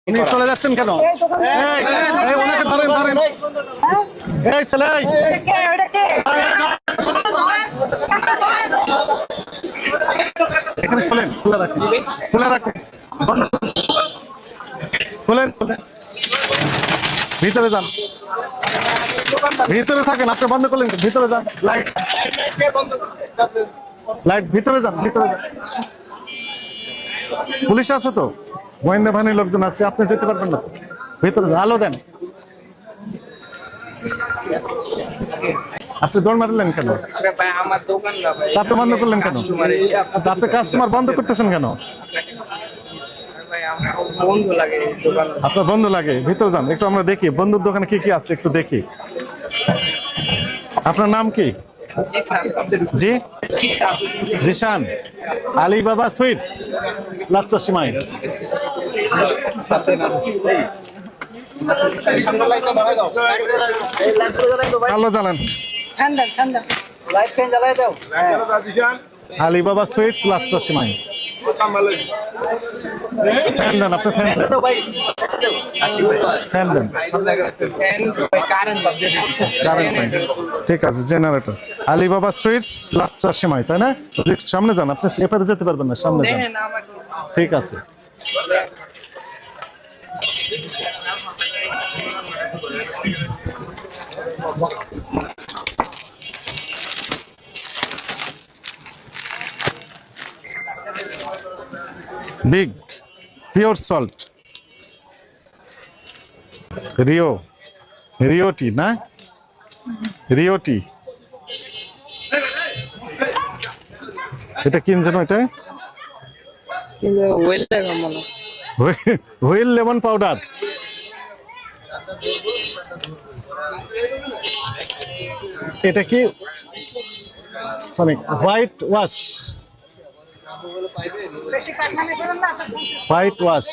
উনি চলে যাচ্ছেন কেন? ওনাকে ধরেন ধরেন। এই ছেলে এখানে খোলেন, খোলা রাখেন, খোলা রাখেন, খোলেন, ভিতরে যান, ভিতরে থাকেন। আপনি বন্ধ করলেন, ভিতরে যান। লাইট লাইট ভিতরে যান, ভিতরে যান। পুলিশ আছে তো, গোয়েন্দা বাহিনীর লোকজন আছে, আপনি যেতে পারবেন না। ভিতরে যান, আলো দেন। আপনি দৌড় মারলেন কেন? আপনি বন্ধ করলেন কেন? আপনি কাস্টমার বন্ধ করতেছেন কেন? আপনার বন্ধু লাগে, ভিতরে যান একটু, আমরা দেখি বন্ধুর দোকানে কি কি আছে একটু দেখি। আপনার নাম কি? জি জিশান। আলিবাবা সুইটস, লাচ্চা সিমাই। আলো জ্বালান, আলিবাবা সুইটস, লাচ্চা সিমাই। ফ্যান দেন, আপনি ফ্যান দেন, ফ্যান দেন। ঠিক আছে, জেনারেটর। আলিবাবা সুইটস, লাচ্চা সিমাই, তাই না? সামনে যান, আপনি এপারে যেতে পারবেন না, সামনে যান। ঠিক আছে। বিগ পিওর সল্ট, রিও, রিওটি না, রিওটি। এটা কিন যেন, এটা হুইল লেমন পাউডার। এটা কি Sonic white wash, white wash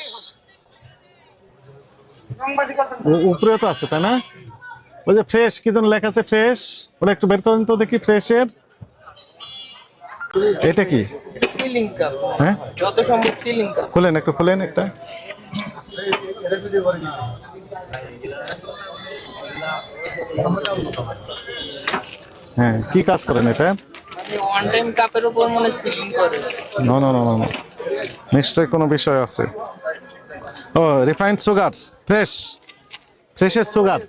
উপরেও তো আছে, তাই না? ওই যে ফ্রেশ কি যেন লেখা আছে, ফ্রেশ, ওটা একটু বের করেন তো দেখি, ফ্রেশের। এটা কি? হ্যাঁ, যত সম্ভব সিলিং কাপ। খুলেন একটু, খুলেন একটা। হ্যাঁ, কি কাজ করেন এটা? ওয়ান টাইম কাপের উপর মানে সিলিং করে। না না না না, নিশ্চয়ই কোনো বিষয় আছে। ও, রিফাইন্ড সুগার, ফ্রেশ, ফ্রেশের সুগার,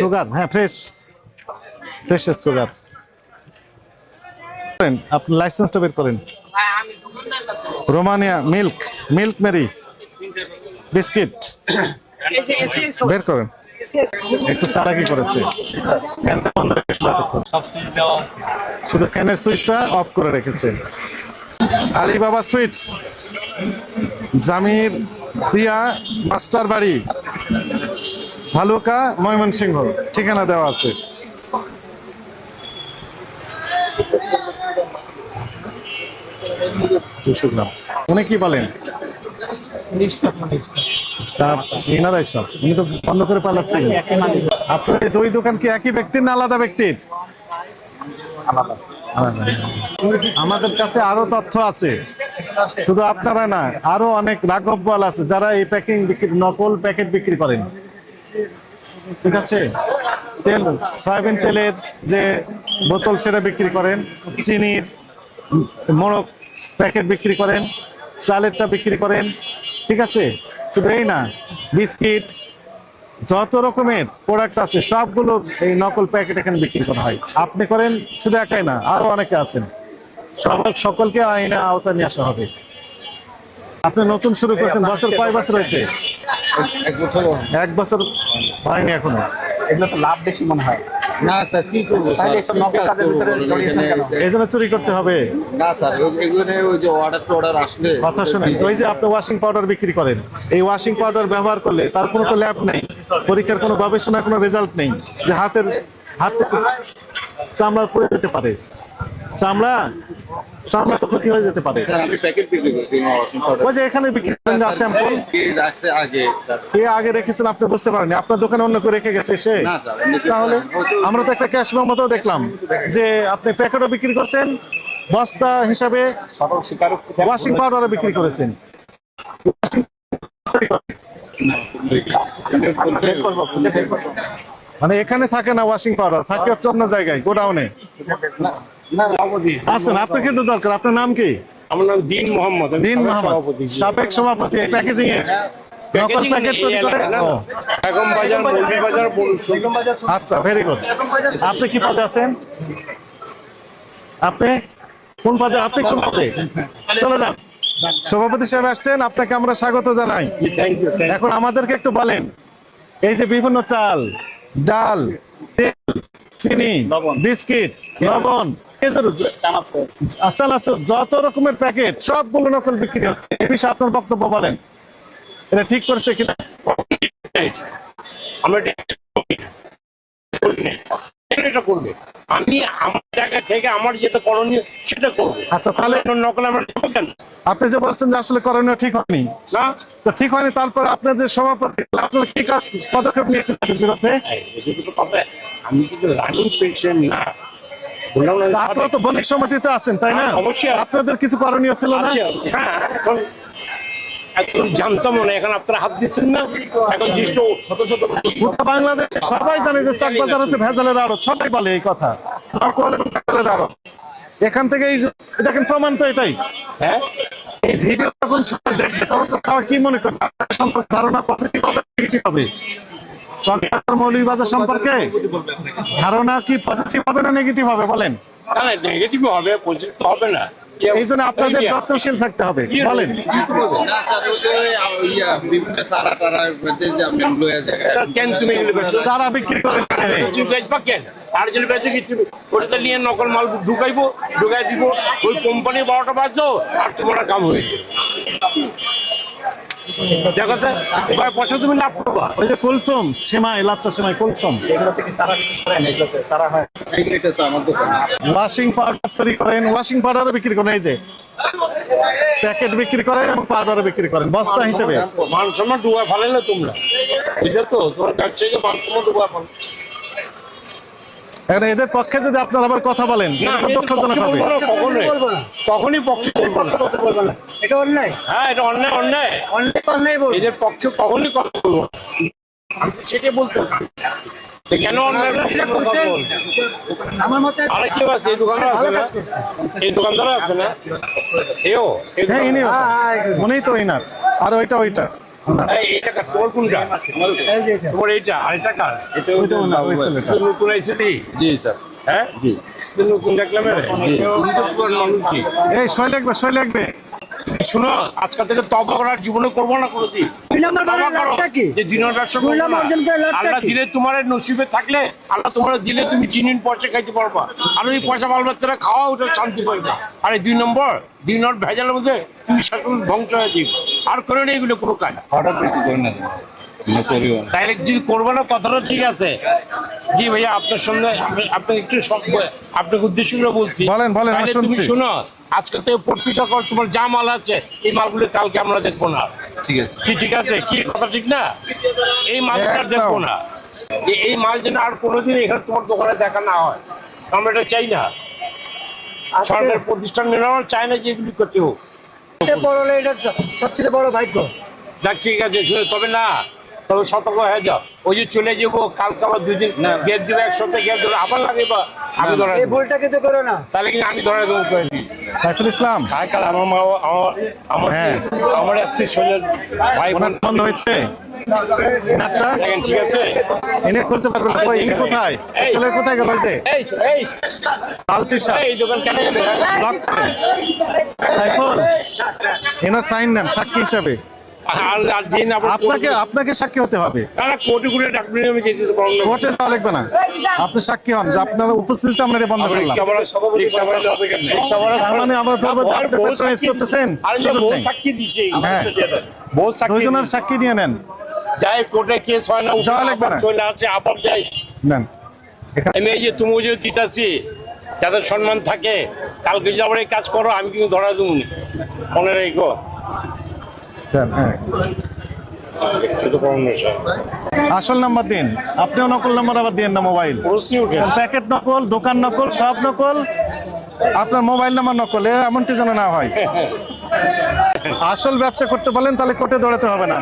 সুগার, হ্যাঁ ফ্রেশ, ফ্রেশের সুগার। আপনি লাইসেন্সটা বের করেন। Romania milk, milk Marie biscuit বের করেন। একটু চালাকি করেছে, শুধু ফ্যানের সুইচটা অফ করে রেখেছে। আলিবাবা সুইটস, জামির দিয়া মাস্টার বাড়ি, ভালুকা, ময়মনসিংহ, ঠিকানা দেওয়া আছে। উনি কি বলেন? এনারাই সব, উনি তো বন্ধ করে পালাচ্ছেন। আপনার দুই দোকান কি একই ব্যক্তির না আলাদা ব্যক্তির? আমাদের কাছে আরো তথ্য আছে, শুধু আপনারা না, আরো অনেক রাঘব বল আছে যারা এই প্যাকিং বিক্রি, নকল প্যাকেট বিক্রি করেন। ঠিক আছে, তেল, সয়াবিন তেলের যে বোতল সেটা বিক্রি করেন, চিনির মোড়ক প্যাকেট বিক্রি করেন, চালেরটা বিক্রি করেন। ঠিক আছে, শুধু এই না, বিস্কিট, যত রকমের প্রোডাক্ট আছে সবগুলো এই নকল প্যাকেট এখানে বিক্রি করা হয়। আপনি করেন, শুধু একাই না, আরো অনেকে আছেন। সকলকে আইনের আওতায় নিয়ে আসা হবে। আপনি নতুন শুরু করেছেন, বছর কয় বছর হয়েছে? এক বছর হয়নি এখনো। এগুলো তো লাভ বেশি মনে হয় না স্যার, কি করবো? এই জন্য চুরি করতে হবে না স্যার। ওই যে অর্ডার আসলে কথা শুনেন, ওই যে আপনি ওয়াশিং পাউডার বিক্রি করেন, এই ওয়াশিং পাউডার ব্যবহার করলে তার কোনো তো ল্যাব নেই, পরীক্ষার কোনো গবেষণা, কোনো রেজাল্ট নেই যে হাত থেকে চামড়া পড়ে যেতে পারে, চামড়া তো ক্ষতি হয়ে যেতে পারে। ওই যে এখানে বিক্রি করেন স্যাম্পল আগে রেখেছেন, আপনি বুঝতে পারেননি, আপনার দোকানে অন্য কেউ রেখে গেছে সে। তাহলে আমরা তো একটা ক্যাশ মেমোতেও দেখলাম যে আপনি প্যাকেটও বিক্রি করছেন, বস্তা হিসাবে ওয়াশিং পাউডারও বিক্রি করেছেন। মানে এখানে থাকে না ওয়াশিং পাউডার, থাকে হচ্ছে অন্য জায়গায় গোডাউনে। আছেন, আপনি কিন্তু দরকার। আপনার নাম কি? আমার নাম দিন মোহাম্মদ, দিন মোহাম্মদ, সাবেক সভাপতি প্যাকেজিং এর। নকল প্যাকেট তৈরি করে বেগম বাজার, মৌলভী বাজার, আচ্ছা, ভেরি গুড। আপনি কি পদে আছেন? আপনি কোন পদে? আপনি কোন পদে? চলে যান। সভাপতি সাহেব আসছেন, আপনাকে আমরা স্বাগত জানাই। Thank you. এখন আমাদেরকে একটু বলেন, এই যে বিভিন্ন চাল, ডাল, তেল, চিনি, বিস্কিট, লবণ, খেজুর, চানাচুর, যত রকমের প্যাকেট সবগুলো নকল বিক্রি হচ্ছে। এ বিষয়ে আপনার বক্তব্য বলেন, এটা ঠিক করছে কিনা? আমরা এটা করবে, আমি আমার জায়গা থেকে আমার যেটা করণীয় সেটা করবো। আচ্ছা, তাহলে নকল আমরা কেন? আপনি যে বলছেন যে আসলে করণীয় ঠিক হয়নি, না তো ঠিক হয়নি, তারপর আপনার যে সভাপতি, আপনার কি কাজ পদক্ষেপ নিয়েছেন তাদের বিরুদ্ধে? আমি কিন্তু রানিং পেশেন্ট না, বললাম না। আপনারা তো বণিক সমিতিতে আছেন, তাই না? অবশ্যই আপনাদের কিছু করণীয় ছিল না? হ্যাঁ, এখন জানতাম না, এখন আপনারা হাত দিচ্ছেন না। এখন জ্যেষ্ঠ গোটা বাংলাদেশে সবাই জানে যে চকবাজার হচ্ছে ভেজালের আড়ত, সবাই বলে এই কথা, নকল এবং ভেজালের আড়ত। এখান থেকে এই দেখেন প্রমাণ তো এটাই। হ্যাঁ, এই ভিডিও যখন সবাই দেখবে তখন তো সবাই কি মনে করবে? আপনার সম্পর্কে ধারণা পজিটিভ হবে, নেগেটিভ হবে? চকবাজার মৌলভীবাজার সম্পর্কে ধারণা কি পজিটিভ হবে না নেগেটিভ হবে বলেন? নেগেটিভ হবে, পজিটিভ হবে না। এই জন্য আপনাদের যত্নশীল থাকতে হবে। বলেন, কেন তুমি চারা বিক্রি করেন কেন? আর যদি বেঁচে কিছু ওটা নিয়ে নকল মাল ঢুকাইবো, ঢুকাই দিব, ওই কোম্পানি 12টা বাজলো আর তোমার কাম হয়ে যাবে। দেখো তো, এবার পয়সা তুমি লাভ করবা। ওই যে কুলসুম সেমাই, লাচ্চা সেমাই, কুলসুম, এগুলো থেকে চারা বিক্রি করেন, এগুলোতে চারা হয়। ওয়াশিং পাউডার তৈরি করেন, ওয়াশিং পাউডারও বিক্রি করেন, এই যে প্যাকেট বিক্রি করেন এবং পাউডারও বিক্রি করেন বস্তা হিসেবে। মান সম্মান ডুবা ফেলে তোমরা, বুঝলে তো? তোমার কাছ থেকে মান সম্মান ডুবা ফেলে। এখন এদের পক্ষে যদি আপনারা আবার কথা বলেন, এটা তো দুঃখজনক হবে। কখনই পক্ষে বলবো না। এটা অন্যায়। হ্যাঁ, এটা অন্যায়, অন্যায়, অন্যায় বলবো। এদের পক্ষে কখনই কথা বলবো না। আমি সেটাই বলতে কেন অন্যায় আমার মতে আরে কেউ আছে, এই দোকানদার আছে না, এই দোকানদার আছে না, এও হ্যাঁ, ইনি উনিই তো ইনার, আর ওইটা ওইটা এইটা তোমার কোনটা? তোমার এইটা, আর এটা কার? এটা ওই ছেলেটা। নতুন আইসিটি। জি স্যার। হ্যাঁ জি, নতুন দেখলাম। এই সই লাগবে, সই লাগবে। শুনো, আজকাল থেকে তবা করার জীবনে করবো না কোনোদিন। যে দিনের ব্যবসা করবো না। আল্লাহ দিলে তোমার নসিবে থাকলে, আল্লাহ তোমার দিলে তুমি জিনিস পয়সা খাইতে পারবা, আর ওই পয়সা বাল বাচ্চারা খাওয়া, ওটা শান্তি পাইবা। আর এই 2 নম্বর ভেজালের মধ্যে তুমি সকল ধ্বংস হয়ে যাবে। আর করে নেই এগুলো কোনো কাজ। তাইলে যদি করবো না, কথাটা ঠিক আছে। জি ভাইয়া, আপনার সঙ্গে আপনাকে একটু আপনাকে উদ্দেশ্য করে বলছি। বলেন, বলেন, তাইলে তুমি শুনছি। শুনো, আজকে থেকে প্রতিটা কর তোমার যা মাল আছে, এই মালগুলো কালকে আমরা দেখবো না। ঠিক আছে? কি ঠিক আছে? কি কথা ঠিক না? এই মালটা আর দেখবো না। এই মাল যেন আর কোনোদিন এখানে তোমার দোকানে দেখা না হয়, আমরা এটা চাই না। সরকার প্রতিষ্ঠান মেলানো চায় না যে এগুলি করতে হোক। এটা সবচেয়ে বড় ভাগ্য। যাক, ঠিক আছে, তবে না, তবে সতর্ক হয়ে যাও। ওই যে চলে যাবো, কালকে আবার 2 দিন গ্যাপ দেবো, এক সপ্তাহ গ্যাপ দেবো, আবার লাগে বা আমি ধরা এই ভুলটা কিন্তু করো না। তাহলে কিন্তু আমি ধরা দেবো। সাইফুল ইসলাম, আমার মা, হ্যাঁ, আমার আত্মীয় স্বজন ভাই বোন বন্ধ হয়েছে। দেখেন, ঠিক আছে, এনে খুলতে পারবেন না। কই, ইনি কোথায়? ছেলে কোথায় গেল? যে এই দোকান কেন গেলে? সাইফুল, এনার সাইন নেন সাক্ষী হিসাবে। আর দিন আপনাকে সাক্ষী হতে হবে। কোটি কোটি ডাকবেন, আমি যেতে পারবো না। কোর্টে যাওয়া লাগবে না, আপনি সাক্ষী হন যে আপনার উপস্থিতিতে আমরা এটা বন্ধ করলাম। তার মানে আমরা ধরবো যে আপনি প্যাট্রোনাইজ করতেছেন। সাক্ষী দিচ্ছে, হ্যাঁ, বহুত সাক্ষী, দুইজনের সাক্ষী নিয়ে নেন। যাই কোর্টে কেস হয় না, যাওয়া লাগবে না, চলে আসছে, আবার যাই নেন। আমি এই যে তুমি যে দিতাছি, যাদের সম্মান থাকে, কালকে যদি আবার এই কাজ করো, আমি কিন্তু ধরা দেবো না, মনে রেখো। হ্যাঁ, আসল নাম্বার দিন, আপনিও নকল নাম্বার আবার দিন না। মোবাইল প্যাকেট নকল, দোকান নকল, সব নকল, আপনার মোবাইল নাম্বার নকল, এমনটি যেন না হয়। আসল ব্যবসা করতে পারলেন তাহলে কোর্টে দৌড়াতে হবে না।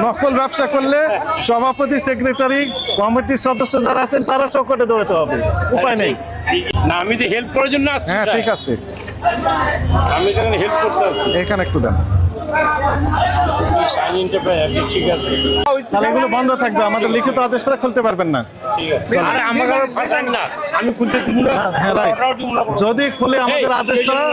নকল ব্যবসা করলে সভাপতি, সেক্রেটারি, কমিটির সদস্য যারা আছেন তারা সব কোর্টে দৌড়াতে হবে, উপায় নেই। না, আমি তো হেল্প করার জন্য আসছি। হ্যাঁ স্যার। ঠিক আছে, আমি এখানে হেল্প করতে আসছি। এখানে একটু দেন, সাইন ইনটা পাই আর কি, ঠিক আছে। তাহলে এগুলো বন্ধ থাকবে, আমাদের লিখিত আদেশ ছাড়া খুলতে পারবেন না। ঠিক আছে। আরে আমাকে আবার ফাঁসান না, আমি খুলতে দিব না। হ্যাঁ রাইট, ওটাও দিব না। যদি খুলে আমাদের আদেশ ছাড়া